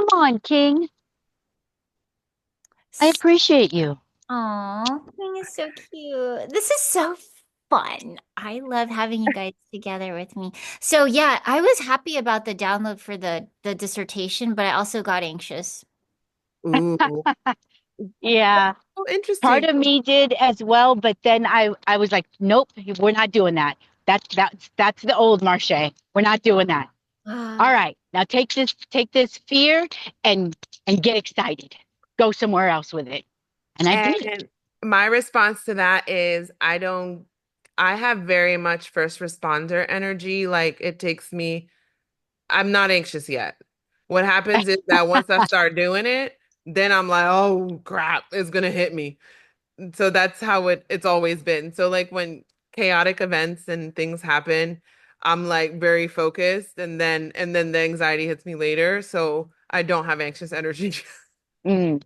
Come on, King. I appreciate you. Oh, King is so cute. This is so fun. I love having you guys together with me. So yeah, I was happy about the download for the dissertation, but I also got anxious. Ooh, Yeah. so Part interesting. of me did as well, but then I was like, nope, we're not doing that. That's the old Marche. We're not doing that. All right, now take this fear and get excited. Go somewhere else with it. And I did. And my response to that is I have very much first responder energy. Like it takes me, I'm not anxious yet. What happens is that once I start doing it, then I'm like, oh crap, it's gonna hit me. So that's how it's always been. So like when chaotic events and things happen, I'm like very focused and then the anxiety hits me later. So I don't have anxious energy. Mm.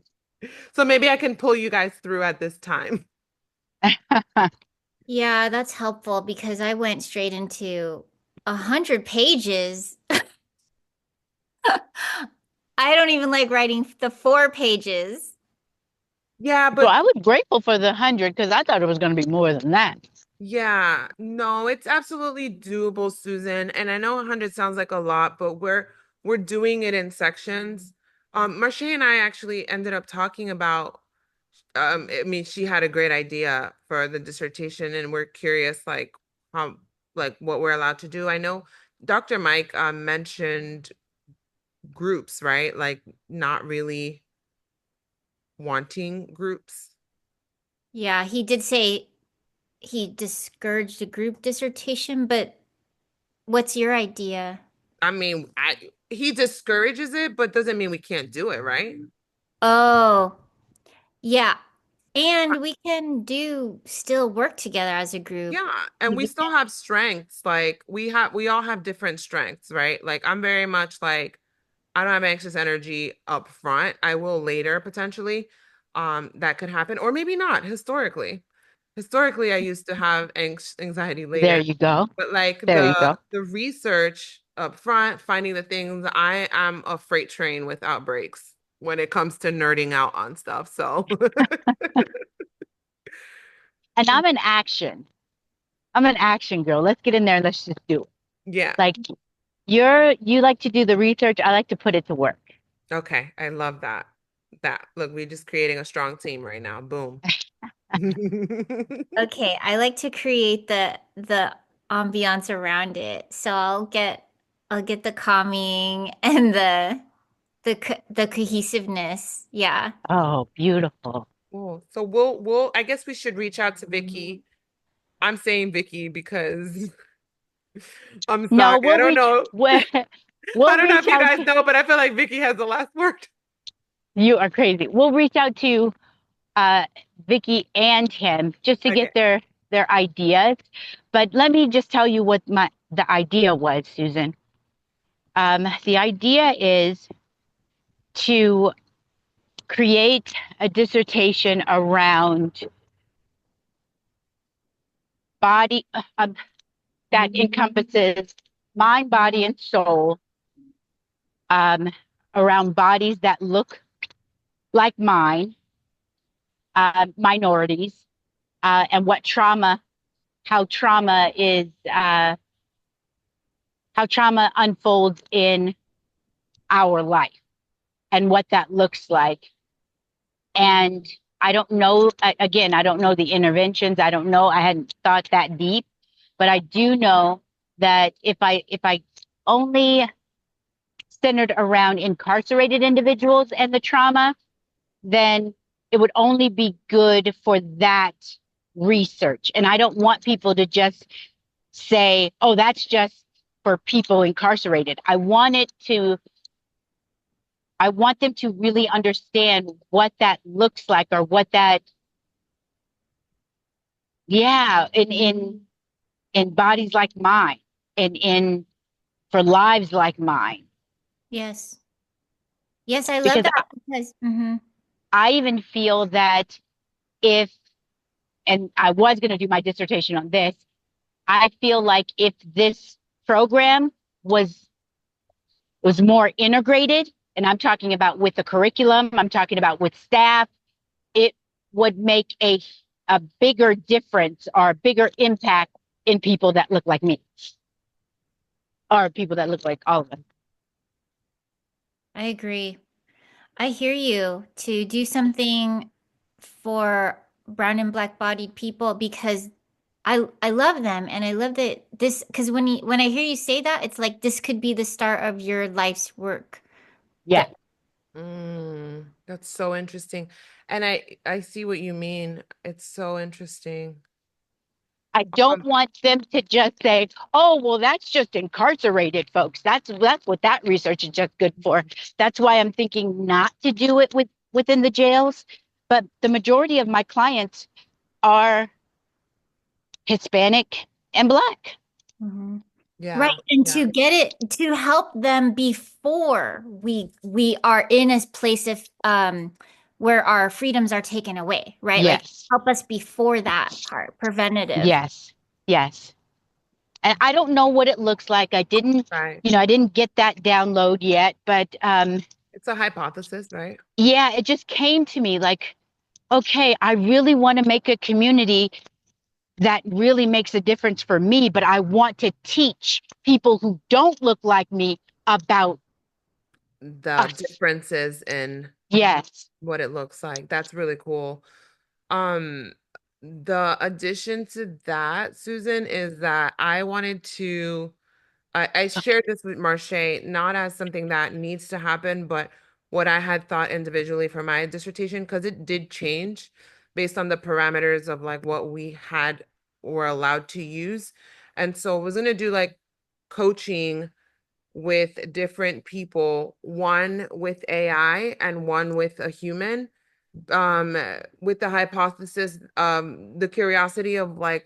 So maybe I can pull you guys through at this time. Yeah, that's helpful because I went straight into 100 pages. I don't even like writing the 4 pages. Yeah, Well, but I was grateful for the 100 because I thought it was going to be more than that. yeah, no, it's absolutely doable, Susan. And I know 100 sounds like a lot, but we're doing it in sections. Marche and I actually ended up talking about I mean, she had a great idea for the dissertation, and we're curious how like what we're allowed to do. I know Dr. Mike mentioned groups, right? Like not really wanting groups. Yeah, he did say he discouraged a group dissertation, but what's your idea? I mean, he discourages it, but doesn't mean we can't do it, right? Oh, yeah. And we can do still work together as a group. Yeah, and we still have strengths. Like we all have different strengths, right? Like I'm very much like I don't have anxious energy up front. I will later potentially. That could happen, or maybe not historically. Historically, I used to have anxiety There later, you go. but like There you go. the research up front, finding the things, I am a freight train without brakes when it comes to nerding out on stuff. So And I'm an action. I'm an action girl. Let's get in there and let's just do it. yeah. Like you like to do the research. I like to put it to work. Okay, I love that. Look, we're just creating a strong team right now. Boom. Okay, I like to create the ambiance around it. So I'll get the calming and the cohesiveness. Yeah. Oh, beautiful. Cool. So we'll I guess we should reach out to Vicky. I'm saying Vicky because I'm sorry. No, I don't know. we'll, I we'll don't know reach if you out guys to know, but I feel like Vicky has the last word. you are crazy. We'll reach out to uh Vicky and him just to Okay. get their ideas. But let me just tell you what the idea was, Susan. The idea is to create a dissertation around body that encompasses mind, body, and soul, um, around bodies that look like mine, minorities, and how trauma is, how trauma unfolds in our life and what that looks like. And I don't know, again, I don't know the interventions. I don't know. I hadn't thought that deep, but I do know that if I only centered around incarcerated individuals and the trauma, then it would only be good for that research. And I don't want people to just say, oh, that's just for people incarcerated. I want them to really understand what that looks like or what that, yeah, in bodies like mine and in for lives like mine. Yes. Yes, I love Because that because I even feel that if, and I was going to do my dissertation on this, I feel like if this program was more integrated, and I'm talking about with the curriculum, I'm talking about with staff, it would make a bigger difference or a bigger impact in people that look like me or people that look like all of us. I agree. I hear you to do something for brown and black bodied people because I love them and I love that this because when I hear you say that, it's like this could be the start of your life's work. Yeah. That That's so interesting. And I see what you mean. It's so interesting. I don't Um, want them to just say, "Oh, well, that's just incarcerated folks. That's what that research is just good for." That's why I'm thinking not to do it within the jails. But the majority of my clients are Hispanic and Black. Mhm. Right, yeah, and yeah, to get it to help them before we are in a place of where our freedoms are taken away, right? Like Yes, help us before that part, preventative. yes, yes. And I don't know what it looks like. right. I didn't get that download yet, but It's a hypothesis, right? yeah, it just came to me like, okay, I really want to make a community that really makes a difference for me, but I want to teach people who don't look like me about The us. differences in Yes. what it looks like. That's really cool. Um, the addition to that, Susan, is that I shared this with Marche, not as something that needs to happen, but what I had thought individually for my dissertation, because it did change based on the parameters of like what we had or allowed to use. And so I was gonna do like coaching with different people, one with AI and one with a human, with the hypothesis, the curiosity of like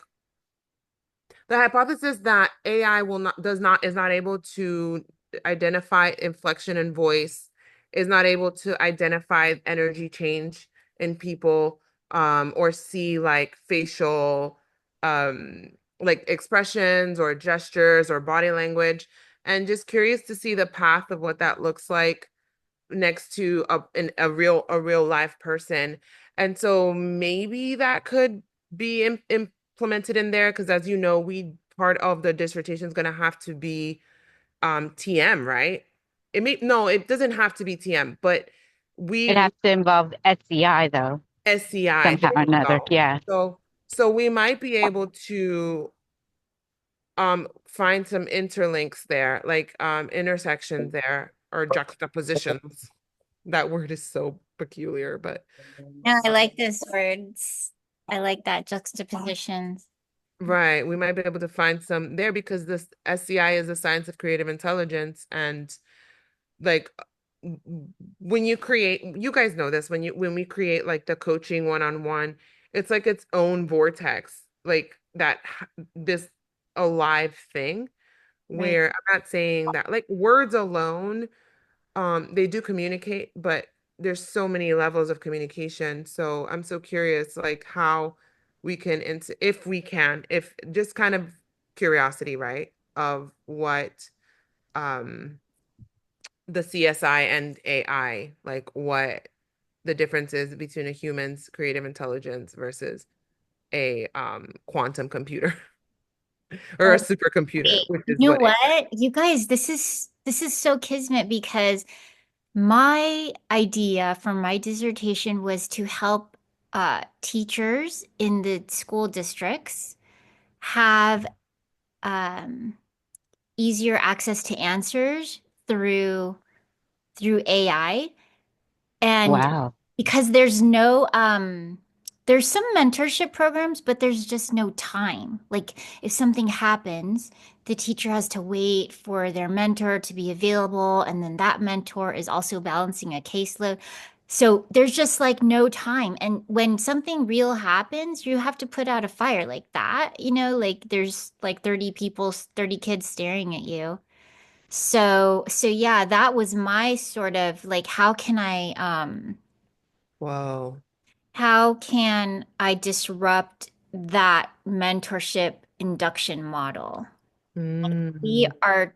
the hypothesis that AI will not does not is not able to identify inflection in voice, is not able to identify energy change in people, or see like facial, like expressions or gestures or body language, and just curious to see the path of what that looks like next to a real life person. And so maybe that could be implemented in there because as you know, we part of the dissertation is going to have to be TM, right? It may no, it doesn't have to be TM, but It we has to involve SCI though, SCI, there somehow or you another. go. Yeah. So we might be able to find some interlinks there, like intersections there or juxtapositions. That word is so peculiar, but Yeah, I like this words. I like that juxtapositions. right, we might be able to find some there because this SCI is the science of creative intelligence. And like when you create, you guys know this, when we create like the coaching one-on-one, it's like its own vortex, like this alive thing Right. where I'm not saying that like words alone, they do communicate, but there's so many levels of communication. So I'm so curious, like how we can, if we can, if just kind of curiosity, right, of what um the CSI and AI, like what the difference is between a human's creative intelligence versus a quantum computer or a supercomputer, Wait, which you is know what what? You guys, this is so kismet because my idea for my dissertation was to help teachers in the school districts have um, easier access to answers through AI. And Wow. because there's some mentorship programs, but there's just no time. Like if something happens, the teacher has to wait for their mentor to be available, and then that mentor is also balancing a caseload. So there's just like no time. And when something real happens, you have to put out a fire like that, like there's like 30 people, 30 kids staring at you. So yeah, that was my sort of like Whoa. how can I disrupt that mentorship induction model? We Mm. are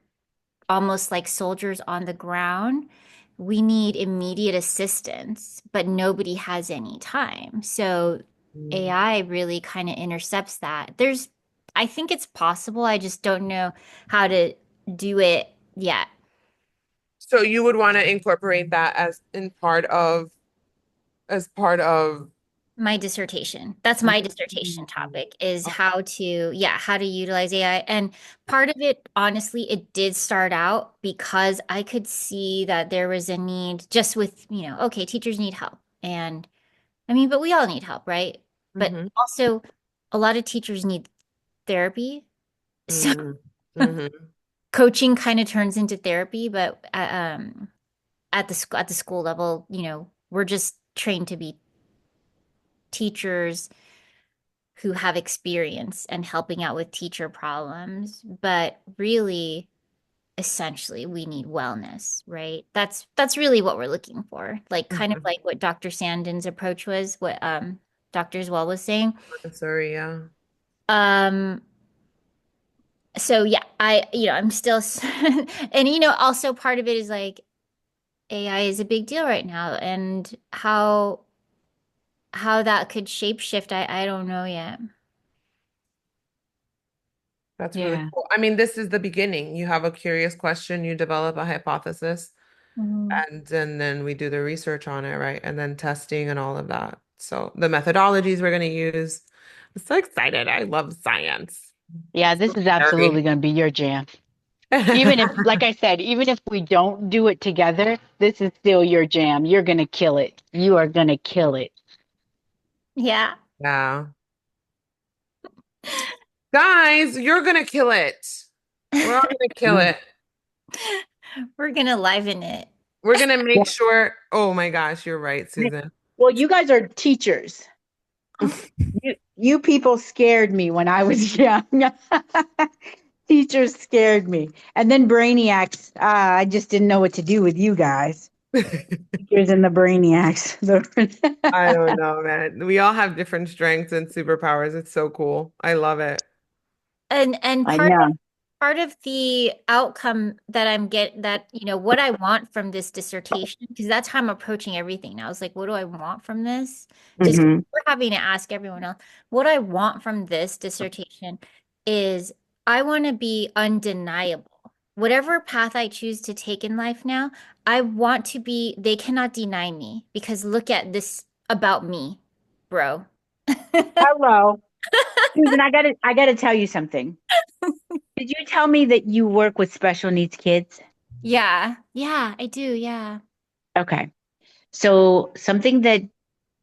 almost like soldiers on the ground we need immediate assistance, but nobody has any time. So Mm. AI really kind of intercepts that. I think it's possible. I just don't know how to do it yet. So you would want to incorporate that as part of My dissertation. That's my dissertation topic is how to utilize AI. And part of it, honestly, it did start out because I could see that there was a need just with, okay, teachers need help. And I mean, but we all need help, right? But Mhm. also a lot of teachers need therapy. So Mhm. Mhm. coaching kind of turns into therapy, but at the school level, we're just trained to be teachers who have experience and helping out with teacher problems, but really essentially we need wellness, right? That's really what we're looking for. Like kind of Mhm. like what Dr. Sandin's approach was, what Dr. Well was saying. Sorry, yeah. Um so yeah, I'm still and also part of it is like AI is a big deal right now and how that could shapeshift, I don't know yet. That's really Yeah. cool. I mean, this is the beginning. You have a curious question, you develop a hypothesis, Mhm. and then we do the research on it, right? And then testing and all of that. So the methodologies we're going to use. I'm so excited. I love science. Yeah, this So is absolutely scary. going to be your jam. Even if, like I said, even if we don't do it together, this is still your jam. You're going to kill it. You are going to kill it. Yeah. Yeah. Guys, you're gonna kill it. We're all gonna kill Mm. it. We're gonna liven it. We're gonna Yeah. make sure. Oh my gosh, you're right, Susan. Well, you guys are teachers. You people scared me when I was young. Teachers scared me. And then brainiacs. I just didn't know what to do with you guys. Teachers and the brainiacs. I don't know, man. We all have different strengths and superpowers. It's so cool. I love it. And I know. part of the outcome that what I want from this dissertation, because that's how I'm approaching everything now. It's like, what do I want from this? Just Hmm. we're having to ask everyone else. What I want from this dissertation is I want to be undeniable. Whatever path I choose to take in life now, I want to be, they cannot deny me because look at this about me, bro. Hello. Susan, I gotta tell you something. Did you tell me that you work with special needs kids? Yeah. Yeah, I do. Yeah. Okay. So something that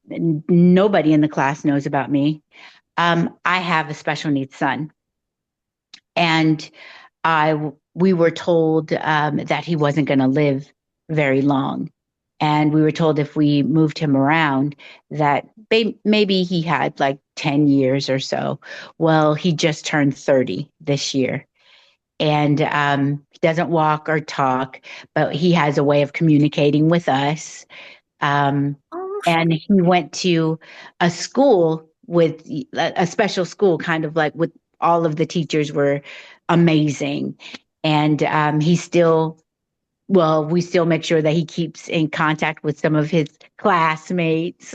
nobody in the class knows about me. I have a special needs son, and we were told that he wasn't going to live very long, and we were told if we moved him around that maybe he had like 10 years or so. Well, he just turned 30 this year, and he doesn't walk or talk, but he has a way of communicating with us. Um, Oh, and he went to a school with a special school, kind of like with all of the teachers were amazing. And he still, well, we still make sure that he keeps in contact with some of his classmates.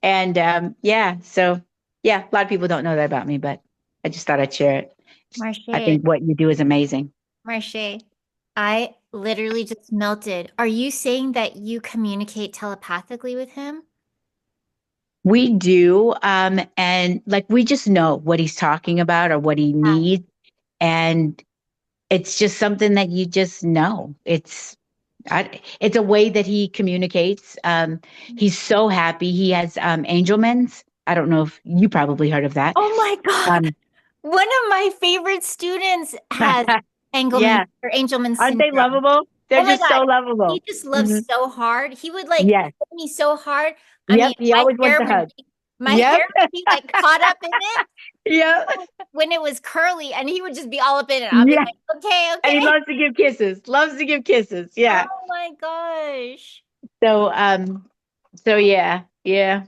And yeah, so yeah, a lot of people don't know that about me, but I just thought I'd share it. I Marche, think what you do is amazing. Marche, I literally just melted. Are you saying that you communicate telepathically with him? We do. And like we just know what he's talking about or what he Yeah. needs. And it's just something that you just know. It's a way that he communicates. He's so happy. He has Angelman's. I don't know if you probably heard of that. Oh my God. Um, One of my favorite students has Engelman yeah. or Angelman Aren't they syndrome. lovable? They're Oh my just so God. He lovable. just loves Hmm. so hard. He would like Yes. hug me so hard. I Yep. mean, He always wants a hug. my Yep. hair would be like caught up in it Yep. when it was curly and he would just be all up in it. I'll be Yeah. like, okay, And he okay. loves to give kisses. Loves to give kisses. Yeah. Oh my gosh. So, yeah, yeah.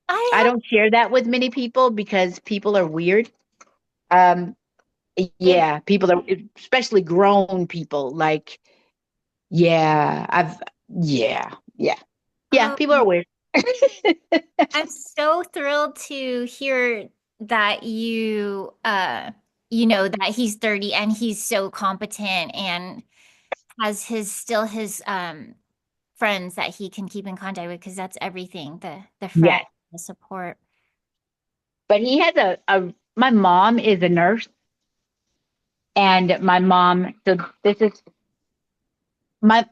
I I don't share that with many people because people are weird. Um, have yeah, people are, especially grown people. Like, Yeah, yeah. Oh, People are weird. I'm so thrilled to hear that that he's 30 and he's so competent and has his friends that he can keep in contact with because that's everything, the friend, Yes, the support. but he has my mom is a nurse, and my mom. So this is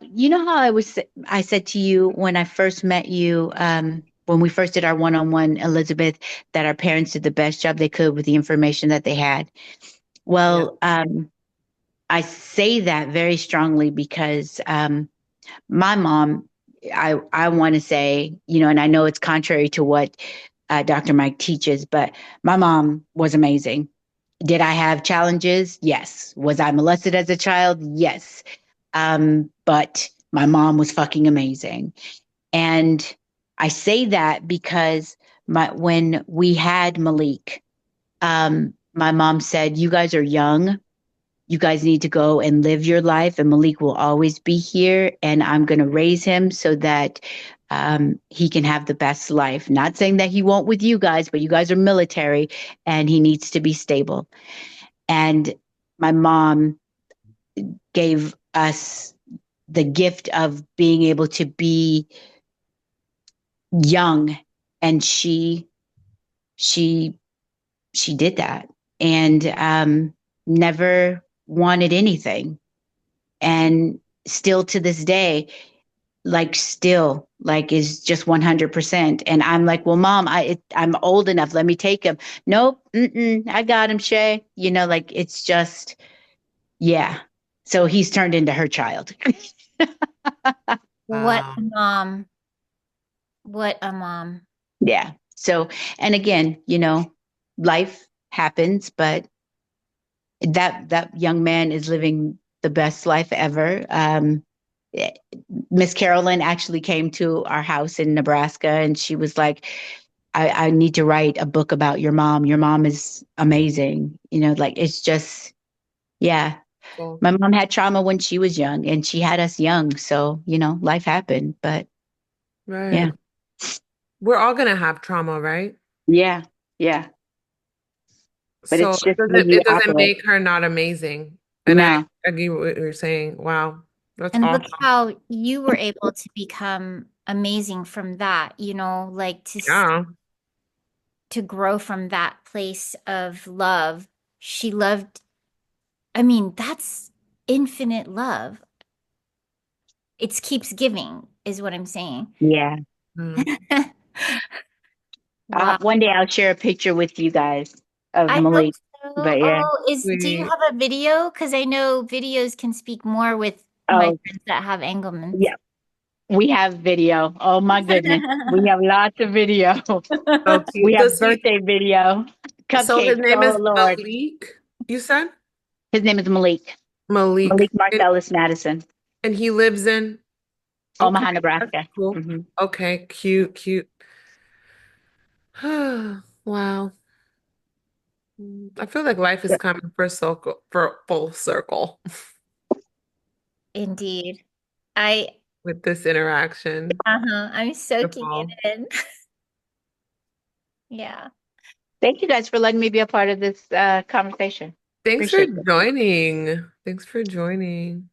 you know how I said to you when I first met you, when we first did our one-on-one, Elizabeth, that our parents did the best job they could with the information that they had. Yeah. Well, I say that very strongly because my mom, I want to say, and I know it's contrary to what Dr. Mike teaches, but my mom was amazing. Did I have challenges? Yes. Was I molested as a child? Yes. But my mom was fucking amazing. And I say that because when we had Malik, my mom said, "You guys are young. You guys need to go and live your life, and Malik will always be here. And I'm going to raise him so that he can have the best life. Not saying that he won't with you guys, but you guys are military, and he needs to be stable." And my mom gave us the gift of being able to be young, and she she did that, and never wanted anything, and still to this day, still is just 100%. And I'm like, well, mom, I'm old enough, let me take him. Nope, I got him, Shay. It's just, yeah. So he's turned into her child. What Wow. a mom. What a mom. Yeah. So, and again, life happens, but that young man is living the best life ever. eh, Miss Carolyn actually came to our house in Nebraska, and she was like, I need to write a book about your mom. Your mom is amazing. It's just, yeah. Cool. My mom had trauma when she was young, and she had us young. So, life happened. But Right. yeah, We're all gonna have trauma, right? yeah, yeah. But So it's just how you it doesn't operate. make her not amazing. And I No, agree with what you're saying. Wow. That's And look awesome. how you were able to become amazing from that, like Yeah. to grow from that place of love. She loved, I mean, that's infinite love. It keeps giving, is what I'm saying. yeah. Mm. Wow. One day I'll share a picture with you guys of I hope Malik. so. But yeah. Oh, do you Sweet. have a video? Because I know videos can speak more with my Oh, friends that have Engelmans. yeah. We have video. Oh my goodness. We have lots of video. So We cute. have birthday video, So his cupcakes. name Oh is Lord. Malik, you said? His name is Malik. Malik. Malik Marcellus Madison, And he lives in, okay, Omaha, that's Nebraska. cool. Hmm. Okay, cute, cute. Wow. I feel like life is coming for full circle Indeed. I with this interaction. I'm soaking Beautiful. it in. Yeah. Thank you guys for letting me be a part of this conversation. Thanks for Appreciate it. joining. Thanks for joining.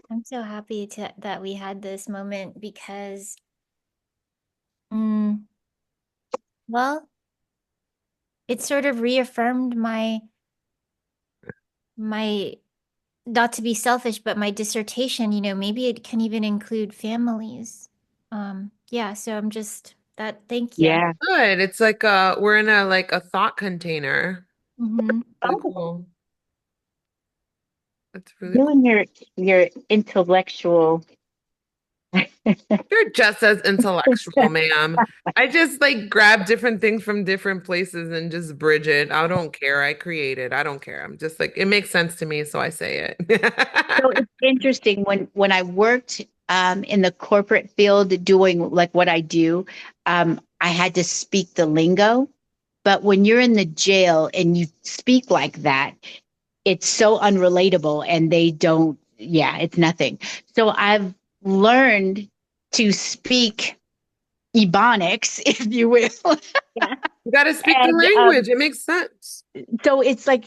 I'm so happy that we had this moment because, mm, well, it sort of reaffirmed my not to be selfish, but my dissertation, maybe it can even include families. Yeah, so I'm just that thank you. Yeah. Good. It's like we're in a thought container. Hmm. Really Oh, cool. That's really you cool. and your intellectual. You're just as intellectual, ma'am. I just like grab different things from different places and just bridge it. I don't care. I create it. I don't care. I'm just like, it makes sense to me, so I say it. So it's interesting when I worked in the corporate field doing like what I do, I had to speak the lingo. But when you're in the jail and you speak like that, it's so unrelatable, and they don't. yeah, it's nothing. So I've learned to speak Ebonics, if you will. Yeah. You got to speak the And language. It makes sense. so it's like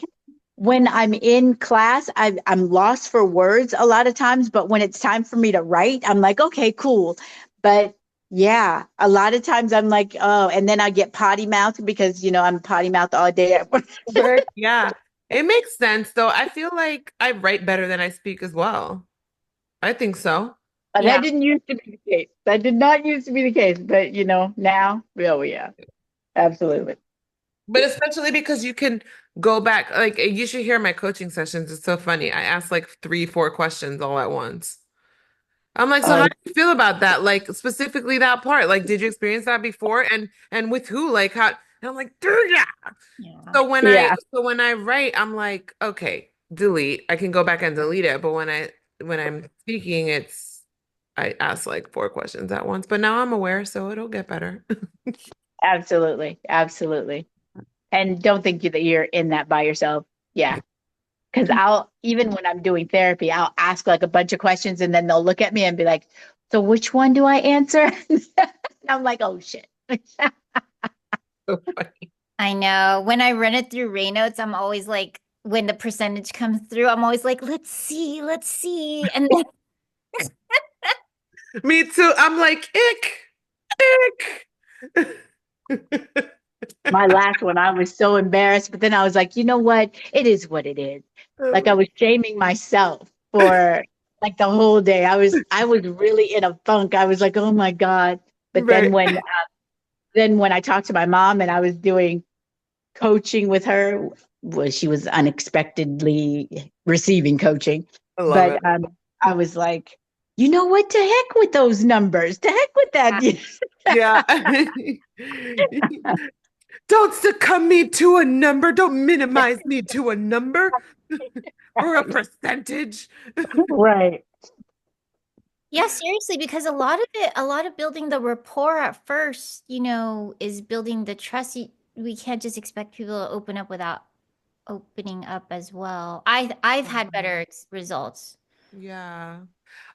when I'm in class, I'm lost for words a lot of times, but when it's time for me to write, I'm like, okay, cool. But yeah, a lot of times I'm like, oh, and then I get potty mouth because, I'm potty mouth all day at work. Yeah. It makes sense though. I feel like I write better than I speak as well. I think so. But Yeah. that didn't used to be the case. That did not used to be the case. But, now, oh, yeah, absolutely. But especially because you can go back, like you should hear my coaching sessions. It's so funny. I ask like three, four questions all at once. I'm like, so how Uh, do you feel about that? Like specifically that part. Like, did you experience that before? And with who? Like how and I'm like, dude, yeah. Yeah. yeah, So when I write, I'm like, okay, delete. I can go back and delete it. But when I'm speaking, I ask like four questions at once. But now I'm aware, so it'll get better. absolutely. Absolutely. And don't think that you're in that by yourself. Yeah. Because even when I'm doing therapy, I'll ask like a bunch of questions and then they'll look at me and be like, so which one do I answer? And I'm like, oh shit. So funny. I know. When I run it through Raynotes, I'm always like, when the percentage comes through, I'm always like, let's see, let's see. And then Me too. I'm like, ick. My last one, I was so embarrassed, but then I was like, you know what? It is what it is. Like I was shaming myself for like the whole day. I was really in a funk. I was like, oh my God. But then Right. when I talked to my mom and I was doing coaching with her, well, she was unexpectedly receiving coaching. I love But it. I was like, you know what? To heck with those numbers. To heck with that. Yeah. Don't succumb me to a number. Don't minimize me to a number or a percentage. Right. yeah, seriously, because a lot of building the rapport at first, is building the trust. We can't just expect people to open up without opening up as well. I've had better results. Yeah.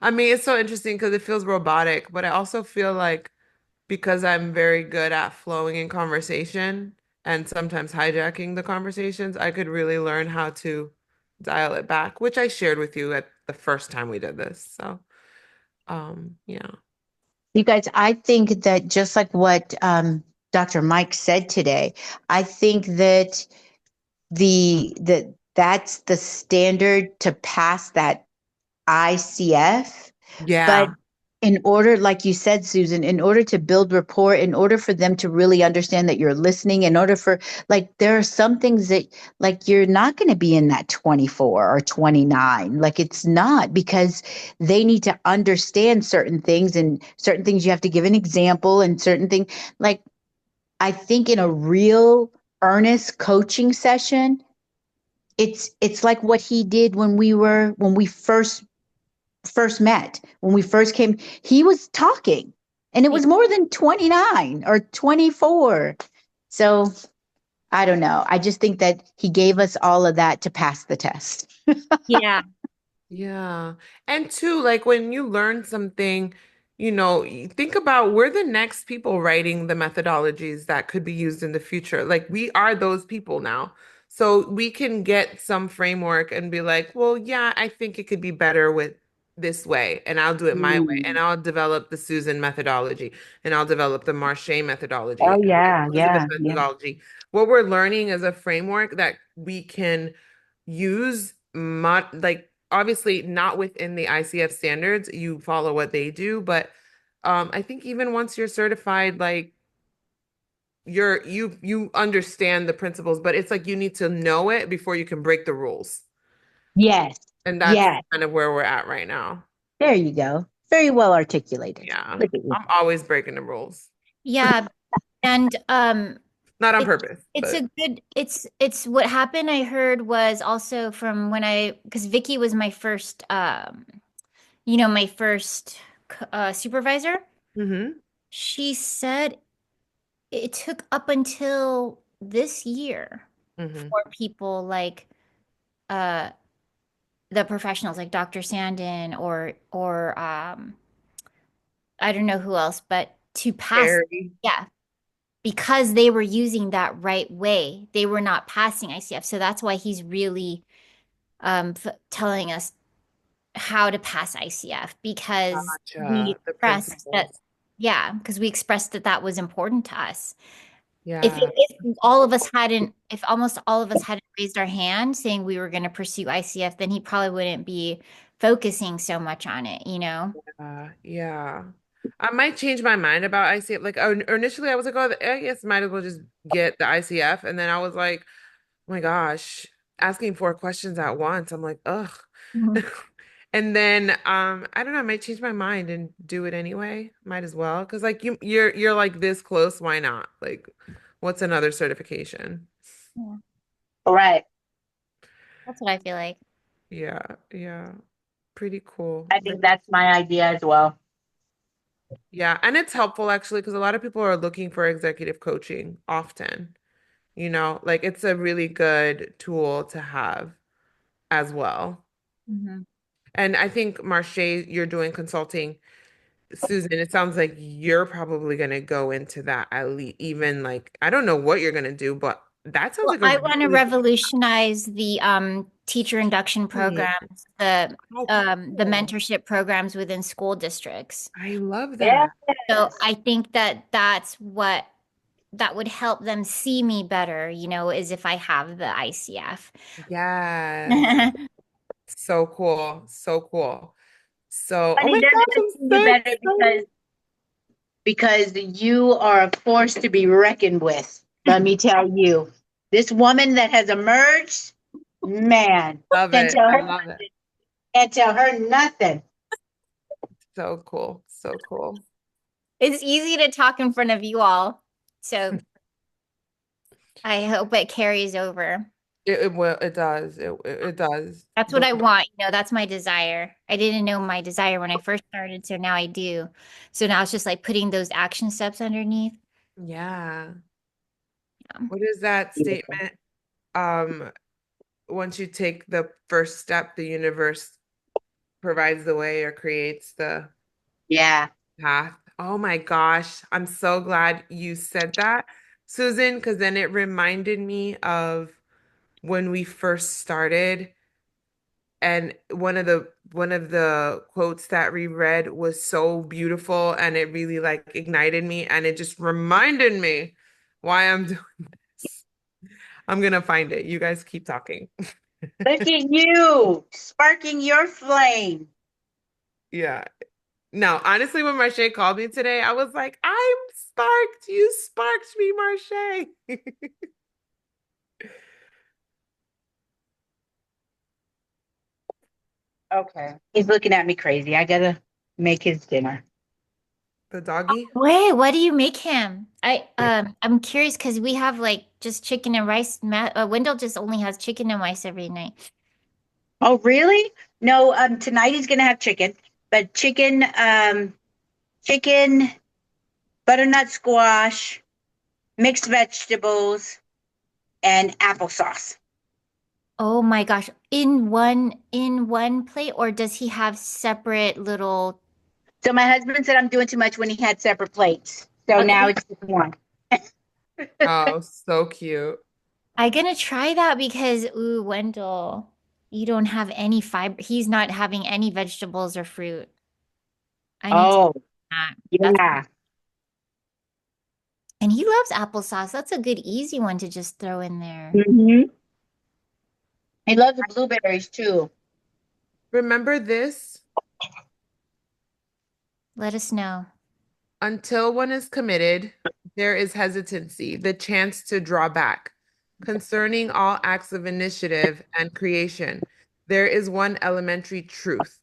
I mean, it's so interesting because it feels robotic, but I also feel like because I'm very good at flowing in conversation and sometimes hijacking the conversations, I could really learn how to dial it back, which I shared with you at the first time we did this. So, yeah. You guys, I think that just like what Dr. Mike said today, I think that that's the standard to pass that ICF. But Yeah. in order, like you said, Susan, in order to build rapport, in order for them to really understand that you're listening, in order for like, there are some things that like you're not going to be in that 24 or 29. Like it's not because they need to understand certain things and certain things you have to give an example and certain things like I think in a real earnest coaching session, it's like what he did when we first met, when we first came, he was talking and it was more than 29 or 24. So I don't know. I just think that he gave us all of that to pass the test. Yeah. Yeah. And two, like when you learn something, you think about we're the next people writing the methodologies that could be used in the future. Like we are those people now. So we can get some framework and be like, well, yeah, I think it could be better with this way, and I'll do it my way. And Mm. I'll develop the Susan methodology, and I'll develop the Marche methodology, Oh and the yeah, Elizabeth yeah, yeah. methodology. What we're learning is a framework that we can use like obviously not within the ICF standards, you follow what they do, but I think even once you're certified, like you understand the principles, but it's like you need to know it before you can break the rules. Yes, And that's yes. kind of where we're at right now. There you go. Very well articulated. Yeah. Look at you. I'm always breaking the rules. Yeah. And Not on it's purpose, it's but a good it's what happened I heard was also from when because Vicky was my first my first supervisor. hmm She said it took up until this year hmm for people like uh the professionals like Dr. Sandin or I don't know who else, but to pass, Scary. yeah, because they were using that right way, they were not passing ICF. So that's why he's really telling us how to pass ICF because we Gotcha. The expressed that, principles. yeah, because we expressed that that was important to us. Yeah. If all of us hadn't, if almost all of us hadn't raised our hand saying we were going to pursue ICF, then he probably wouldn't be focusing so much on it, you know? Yeah. I might change my mind about ICF. Like, initially I was like, oh, I guess might as well just get the ICF. And then I was like, oh my gosh, asking four questions at once. I'm like, ugh. Mhm. And then I don't know, I might change my mind and do it anyway. Might as well. Because like you're like this close, why not? Like, what's another certification? Yeah, Right. that's what I feel like. Yeah, yeah. Pretty cool. I think that's my idea as well. Yeah, and it's helpful actually because a lot of people are looking for executive coaching often. Like it's a really good tool to have as well. Mhm. And I think Marche, you're doing consulting. Susan, it sounds like you're probably going to go into that at least even like I don't know what you're going to do, but that sounds Well, like a I want to really revolutionize the teacher induction good, programs, how the cool. mentorship programs within school districts. I love Yeah. that. So I think that that's what that would help them see me better, you know, is if I have the ICF. Yes. So cool. So cool. So, oh Honey, my they're gosh, gonna I'm see you so better excited. because you are a force to be reckoned with. Let me tell you, this woman that has emerged, man, Love can't it. tell I her, love it. can't tell her nothing. So cool. So cool. It's easy to talk in front of you all. So I hope it carries over. It will. It does. It does. That's what I want. You know, that's my desire. I didn't know my desire when I first started, so now I do. So now it's just like putting those action steps underneath. Yeah. Yeah. What is that Beautiful. statement? Um, Once you take the first step, the universe provides the way or creates the Yeah. path. Oh my gosh. I'm so glad you said that, Susan, because then it reminded me of when we first started. And one of the quotes that we read was so beautiful and it really like ignited me and it just reminded me why I'm doing this. I'm gonna find it. You guys keep talking. Look at you sparking your flame. Yeah. No, honestly, when Marche called me today, I was like, I'm sparked. You sparked me, Marche. Okay. He's looking at me crazy. I gotta make his dinner. The doggy? Wait, what do you make him? I'm curious because we have like just chicken and rice. Wendell just only has chicken and rice every night. Oh, really? No, tonight he's gonna have chicken, but chicken, butternut squash, mixed vegetables, and applesauce. Oh my gosh. In one plate, or does he have separate little So my husband said I'm doing too much when he had separate plates. So now Okay. it's just one. Oh, so cute. I'm gonna try that because ooh, Wendell, you don't have any fiber. He's not having any vegetables or fruit. I need to Oh, that. That's yeah. and he loves applesauce. That's a good easy one to just throw in there. Hmm. He loves the blueberries too. Remember this? Let us know. Until one is committed, there is hesitancy, the chance to draw back. Concerning all acts of initiative and creation, there is one elementary truth,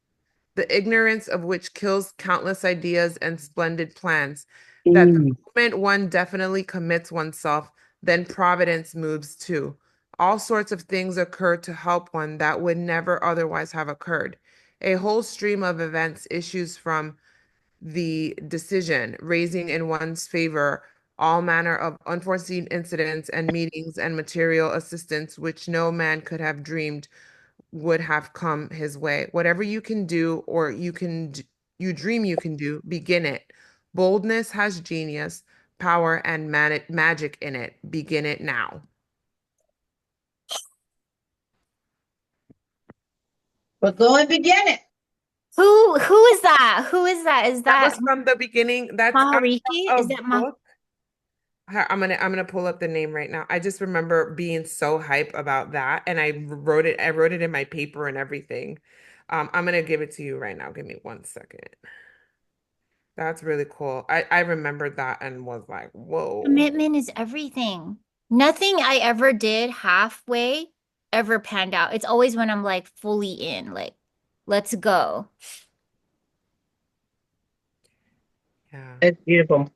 the ignorance of which kills countless ideas and splendid plans, that the Mm. moment one definitely commits oneself, then providence moves too. All sorts of things occur to help one that would never otherwise have occurred. A whole stream of events issues from the decision, raising in one's favor all manner of unforeseen incidents and meetings and material assistance which no man could have dreamed would have come his way. Whatever you can do or you dream you can do, begin it. Boldness has genius, power, and magic in it. Begin it now. But go and begin it. Who is that? Who is that? Is That that was from the beginning. That's Maharishi? a Is that book. I'm gonna pull up the name right now. I just remember being so hype about that, and I wrote it in my paper and everything. I'm gonna give it to you right now. Give me 1 second. That's really cool. I remembered that and was like, whoa. Commitment is everything. Nothing I ever did halfway ever panned out. It's always when I'm like fully in, like, let's go. Yeah. It's beautiful.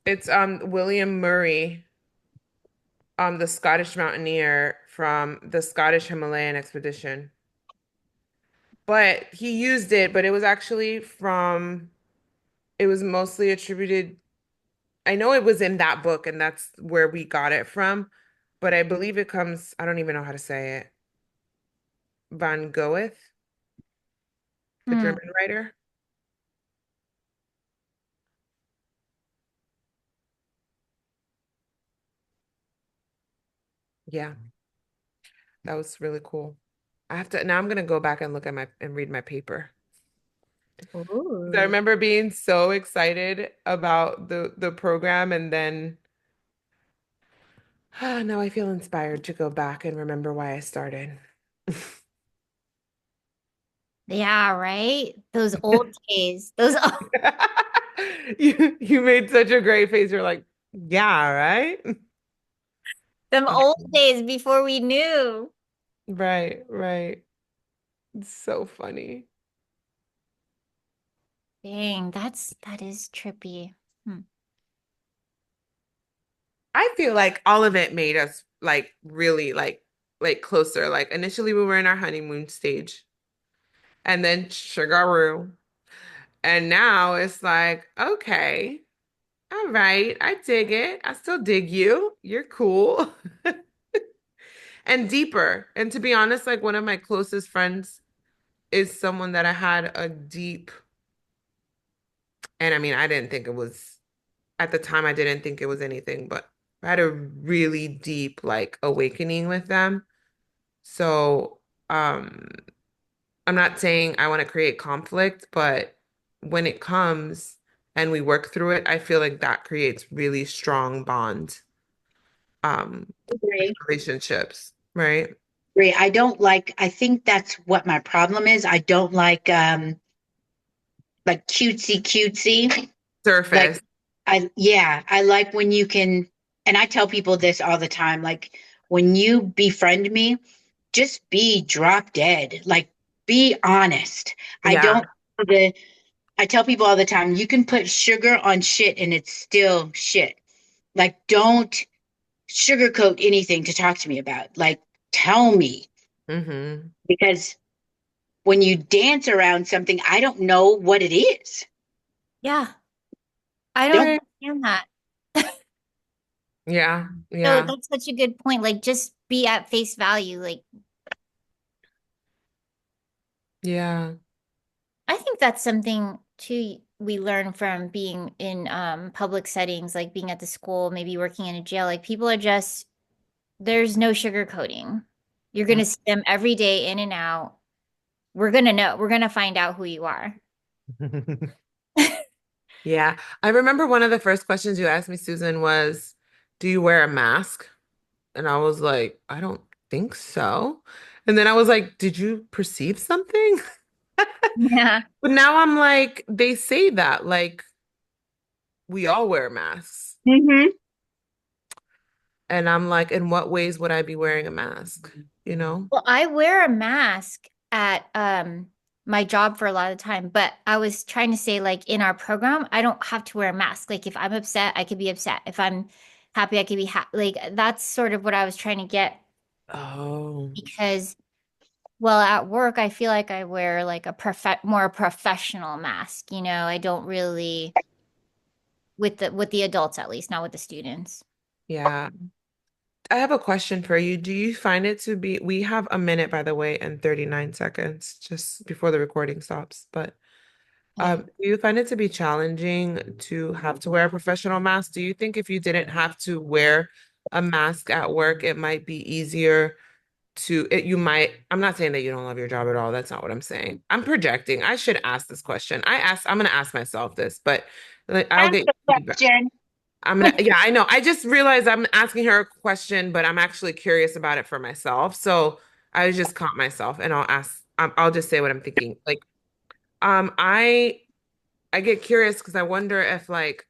It's William Murray, the Scottish mountaineer from the Scottish Himalayan expedition. But he used it, but it was actually from, it was mostly attributed. I know it was in that book, and that's where we got it from, but I believe it comes, I don't even know how to say it. Van Goeth, the Hmm. German writer. Yeah, that was really cool. I have to, now I'm gonna go back and look at my and read my paper. I Ooh. remember being so excited about the program, and then now I feel inspired to go back and remember why I started. Yeah, right? Those old days. Those You made such a great face. You're like, yeah, right? them old days before we knew. Right, right. It's so funny. Dang, that is trippy. Hmm. I feel like all of it made us like really like closer. Like initially we were in our honeymoon stage and then sugaroo. And now it's like, okay, all right, I dig it. I still dig you. You're cool. And deeper. And to be honest, like one of my closest friends is someone that I had a deep, and I mean, I didn't think it was, at the time, I didn't think it was anything, but I had a really deep, like, awakening with them. So, I'm not saying I want to create conflict, but when it comes and we work through it, I feel like that creates really strong bonds, with Agree. relationships, right? Agree. I don't like, I think that's what my problem is. I don't like cutesy cutesy. Like Surface. I like when you can, and I tell people this all the time, like when you befriend me, just be drop dead. Like be honest. I Yeah. don't the I tell people all the time, you can put sugar on shit and it's still shit. Like don't sugarcoat anything to talk to me about. Like tell me Mm-hmm. because when you dance around something, I don't know what it is. Yeah, I don't Don't understand that. Yeah. So Yeah. that's such a good point. Like just be at face value. Like Yeah. I think that's something too we learn from being in public settings, like being at the school, maybe working in a jail. Like people are just there's no sugarcoating. You're gonna see them every day in and out. We're gonna know. We're gonna find out who you are. Yeah. I remember one of the first questions you asked me, Susan, was, do you wear a mask? And I was like, I don't think so. And then I was like, did you perceive something? Yeah. But now I'm like, they say that, like, we all wear masks. Mhm. And I'm like, in what ways would I be wearing a mask? You know? Well, I wear a mask at my job for a lot of the time, but I was trying to say like in our program, I don't have to wear a mask. Like if I'm upset, I could be upset. If I'm happy, I could be happy. Like that's sort of what I was trying to get Oh, because well, at work, I feel like I wear like a more professional mask, you know. I don't really with the adults at least, not with the students. yeah. I have a question for you. Do you find it to be, we have a minute, by the way, and 39 seconds just before the recording stops, but Okay. do you find it to be challenging to have to wear a professional mask? Do you think if you didn't have to wear a mask at work, it might be easier you might, I'm not saying that you don't love your job at all. That's not what I'm saying. I'm projecting. I should ask this question. I'm going to ask myself this, but like, I'll Ask get the feedback. question. Yeah, I know. I just realized I'm asking her a question, but I'm actually curious about it for myself. So I just caught myself and I'll just say what I'm thinking. Like, um, I, I get curious because I wonder if like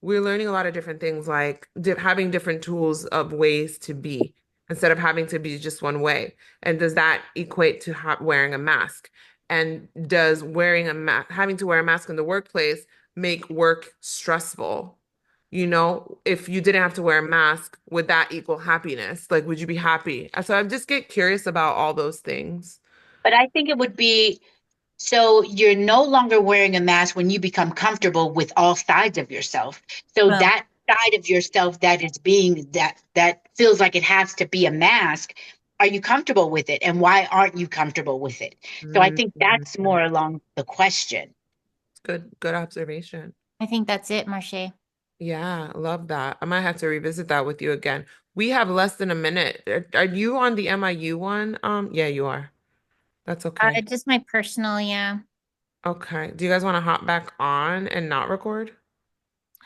we're learning a lot of different things, like having different tools of ways to be instead of having to be just one way. And does that equate to wearing a mask? And does having to wear a mask in the workplace make work stressful? If you didn't have to wear a mask, would that equal happiness? Like, would you be happy? So I just get curious about all those things. But I think it would be so you're no longer wearing a mask when you become comfortable with all sides of yourself. So Well, that side of yourself that is being that feels like it has to be a mask, are you comfortable with it? And why aren't you comfortable with it? So I think Mhm. that's more along the question. Good observation. I think that's it, Marche. Yeah, love that. I might have to revisit that with you again. We have less than a minute. Are you on the MIU one? Yeah, you are. That's okay. Just my personal, yeah. Okay. Do you guys want to hop back on and not record?